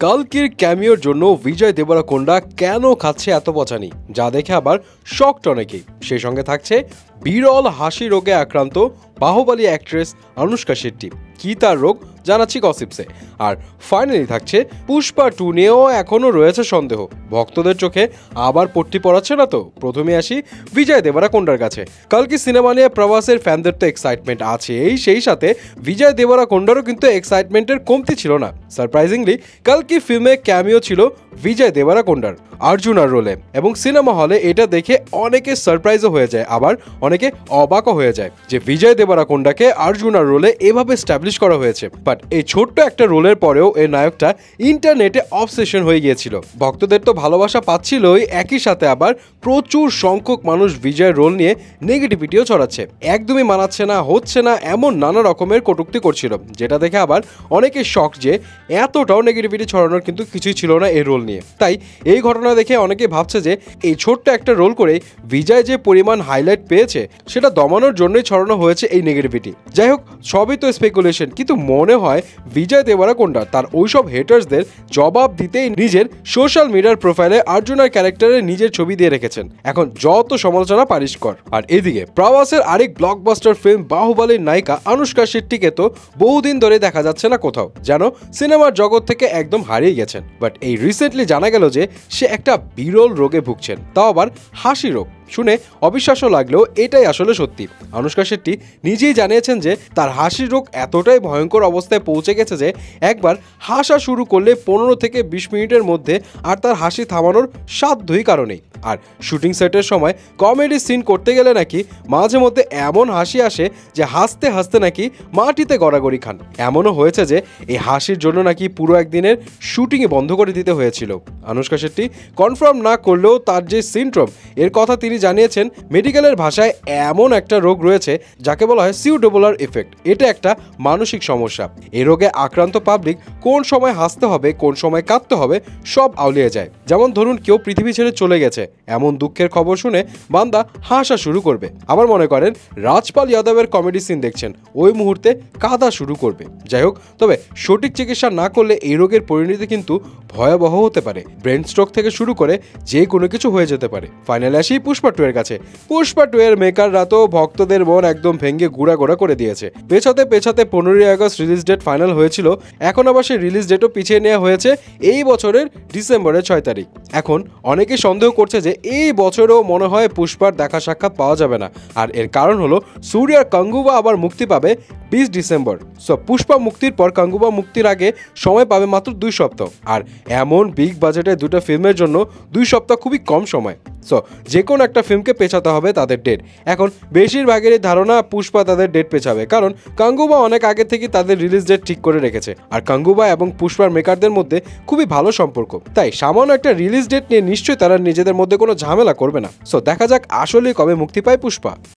কালকির ক্যামিওর জন্য বিজয় দেবরাকোন্ডা কেন খাচ্ছে এত পচানি, যা দেখে আবার শকড অনেকেই। সেই সঙ্গে থাকছে বিরল হাসি রোগে আক্রান্ত বাহুবলী অ্যাক্ট্রেস অনুষ্কা শেট্টি। কি তার রোগ জানাচ্ছি গসিপসে। আর ফাইনালি থাকছে পুষ্পা 2 নিয়েও এখনও রয়েছে সন্দেহ। ভক্তদের চোখে আবার পট্টি পড়াচ্ছে না তো? প্রথমে আসি বিজয় দেবরাকোন্ডার কাছে। কালকি সিনেমা নিয়ে প্রভাসের ফ্যানদের তো এক্সাইটমেন্ট আছেই, সেই সাথে বিজয় দেবরাকোন্ডারও কিন্তু এক্সাইটমেন্টের কমতি ছিল না। সারপ্রাইজিংলি কালকি ফিল্মে ক্যামিও ছিল বিজয় দেবরাকোন্ডার অর্জুনার রোলে, এবং সিনেমা হলে এটা দেখে অনেকে সারপ্রাইজও হয়ে যায়, আবার অনেকে অবাকও হয়ে যায় যে বিজয় দেবরাকোন্ডাকে অর্জুনার রোলে এভাবে স্ট্যাবলিশ করা হয়েছে। বাট এই ছোট্ট একটা রোলের পরেও এই নায়কটা ইন্টারনেটে অবসেশন হয়ে গিয়েছিল। ভক্তদের তো ভালোবাসা পাচ্ছিলই, একই সাথে আবার প্রচুর সংখ্যক মানুষ বিজয়ের রোল নিয়ে নেগেটিভিটিও ছড়াচ্ছে। একদমই মানাচ্ছে না, হচ্ছে না, এমন নানা রকমের কটূক্তি করছিল, যেটা দেখে আবার অনেকে শক যে এতটাও নেগেটিভিটি ছড়ানোর কিন্তু কিছুই ছিল না এই রোল নিয়ে। তাই এই ঘটনা দেখে অনেকে ভাবছে যে এই ছোট্ট একটা রোল করে বিজয় যে পরিমাণ হাইলাইট পেয়েছে সেটা দমানোর জন্যই ছড়ানো হয়েছে এই নেগেটিভিটি। যাই হোক, সবই তো স্পেকুলেশন, কিন্তু মনে হয় বিজয় দেবরাকোন্ডা তার ওইসব হেটার্সদের জবাব দিতেই নিজের সোশ্যাল মিডিয়ার প্রোফাইলে অর্জুনার ক্যারেক্টারে নিজের ছবি দিয়ে রেখেছেন। এখন যত সমালোচনা পারিস কর। আর এদিকে প্রভাসের আরেক ব্লকবাস্টার ফিল্ম বাহুবলীর নায়িকা অনুষ্কা শেট্টিকে তো বহুদিন ধরে দেখা যাচ্ছে না কোথাও, যেন সিনেমার জগৎ থেকে একদম হারিয়ে গেছেন। বাট এই রিসেন্টলি জানা গেল যে সে একটা বিরল রোগে ভুগছেন, তাও আবার হাসি রোগ। শুনে অবিশ্বাস্য লাগলেও এটাই আসলে সত্যি। অনুষ্কা শেট্টি নিজেই জানিয়েছেন যে তার হাসির রোগ এতটাই ভয়ঙ্কর অবস্থায় পৌঁছে গেছে যে একবার হাসা শুরু করলে 15 থেকে 20 মিনিটের মধ্যে আর তার হাসি থামানোর সাধ্যই কারণেই। আর শুটিং সেটের সময় কমেডি সিন করতে গেলে নাকি মাঝে মধ্যে এমন হাসি আসে যে হাসতে হাসতে নাকি মাটিতে গড়াগড়ি খান। এমনও হয়েছে যে এই হাসির জন্য নাকি পুরো একদিনের শুটিংই বন্ধ করে দিতে হয়েছিল। অনুষ্কা শেট্টি কনফার্ম না করলেও তার যে সিনড্রোম এর কথা তিনি জানিয়েছেন, মেডিকেলের ভাষায় এমন একটা রোগ রয়েছে যাকে বলা হয় সিউডোবুলার ইফেক্ট। এটা একটা মানসিক সমস্যা। এই রোগে আক্রান্ত পাবলিক কোন সময় হাসতে হবে, কোন সময় কাঁদতে হবে সব আউলিয়ে যায়। যেমন ধরুন কেউ পৃথিবী ছেড়ে চলে গেছে, এমন দুঃখের খবর শুনে বান্দা হাসা শুরু করবে। আবার মনে করেন রাজপাল যাদবের কমেডি সিন দেখছেন, ওই মুহূর্তে কাঁদা শুরু করবে। যাই হোক, তবে সঠিক চিকিৎসা না করলে এই রোগের পরিণতি কিন্তু ভয়াবহ হতে পারে। ব্রেন স্ট্রোক থেকে শুরু করে যে কোনো কিছু হয়ে যেতে পারে। ফাইনালে আসি পুষ্পা 2 এর কাছে। পুষ্পা 2 এর মেকাররা তো ভক্তদের মন একদম ভেঙে গুড়া করে দিয়েছে। পেছাতে 15ই আগস্ট রিলিজ ডেট ফাইনাল হয়েছিল, এখন আবার সেই রিলিজ ডেটও পিছিয়ে নেওয়া হয়েছে এই বছরের ডিসেম্বরের 6 তারিখ। এখন অনেকে সন্দেহ করছে যে এই বছরেও মনে হয় পুষ্পার দেখা সাক্ষাৎ পাওয়া যাবে না। আর এর কারণ হলো সূর্যার কাঙ্গুবা আবার মুক্তি পাবে 20 ডিসেম্বর। সো পুষ্পা মুক্তির পর কাঙ্গুবা মুক্তির আগে সময় পাবে মাত্র 2 সপ্তাহ। আর এমন বিগ বাজেটের দুটো ফিল্মের জন্য 2 সপ্তাহ খুবই কম সময়। সো যে কোনো একটা ফিল্মকে পেছাতে হবে তাদের ডেট। এখন বেশিরভাগেরই ধারণা পুষ্পা তাদের ডেট পেছাবে, কারণ কাঙ্গুবা অনেক আগে থেকে তাদের রিলিজ ডেট ঠিক করে রেখেছে। আর কাঙ্গুবা এবং পুষ্পার মেকারদের মধ্যে খুবই ভালো সম্পর্ক, তাই সামান্য একটা রিলিজ ডেট নিয়ে নিশ্চয়ই তারা নিজেদের মধ্যে কোনো ঝামেলা করবে না। সো দেখা যাক আসলে কবে মুক্তি পায় পুষ্পা।